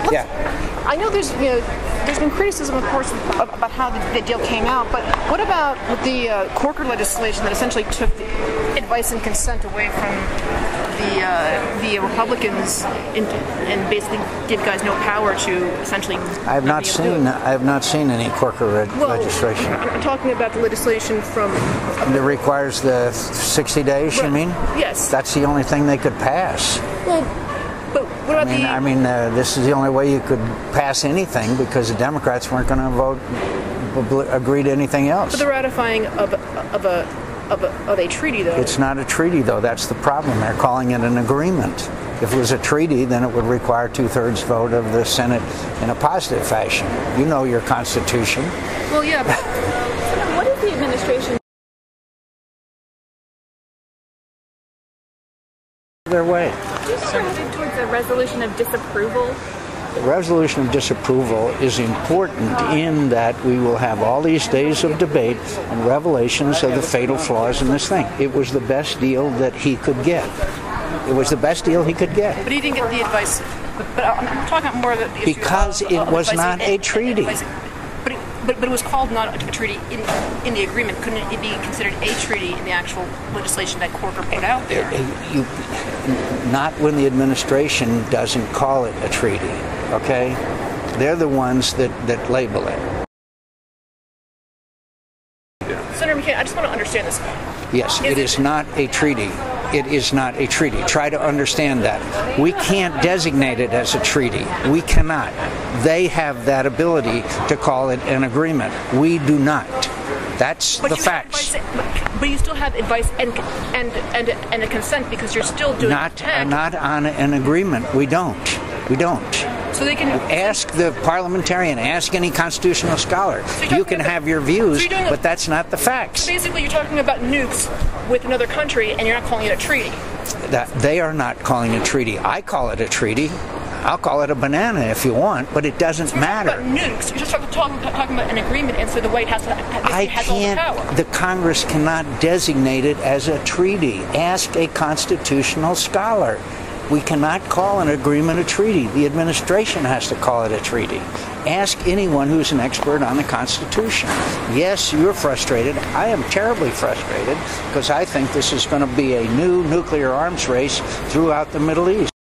I know there's been criticism, of course, about how the deal came out, but what about the Corker legislation that essentially took the advice and consent away from the Republicans and basically give guys no power to essentially? I have not seen any Corker legislation. I'm talking about the legislation from. It requires the 60 days. Right. You mean? Yes. That's the only thing they could pass. Well, but what about this is the only way you could pass anything because the Democrats weren't going to agree to anything else. But the ratifying of a treaty, though. It's not a treaty, though. That's the problem. They're calling it an agreement. If it was a treaty, then it would require 2/3 vote of the Senate in a positive fashion. You know your Constitution. Well, yeah. But so what is the administration? Their way. Do you think we're headed towards a resolution of disapproval? The resolution of disapproval is important in that we will have all these days of debate and revelations of the fatal flaws in this thing. It was the best deal that he could get. It was the best deal he could get. But he didn't get the advice. But I'm talking more about the issue because it was not a treaty. But it was called not a treaty in the agreement. Couldn't it be considered a treaty in the actual legislation that Corker put out there? Not when the administration doesn't call it a treaty, okay? They're the ones that label it. Senator McCain, I just want to understand this. Yes, it is not a treaty. It is not a treaty. Try to understand that. We can't designate it as a treaty. We cannot. They have that ability to call it an agreement. We do not. That's the facts. But you still have advice and a consent because you're still doing not on an agreement. We don't. We don't. So they can ask the parliamentarian, ask any constitutional scholar. So you can have your views, but that's not the facts. Basically, you're talking about nukes with another country, and you're not calling it a treaty. They are not calling it a treaty. I call it a treaty. I'll call it a banana if you want, but it doesn't matter. About nukes. You're just talking about an agreement, and so the White House has all the power. The Congress cannot designate it as a treaty. Ask a constitutional scholar. We cannot call an agreement a treaty. The administration has to call it a treaty. Ask anyone who's an expert on the Constitution. Yes, you're frustrated. I am terribly frustrated because I think this is going to be a new nuclear arms race throughout the Middle East.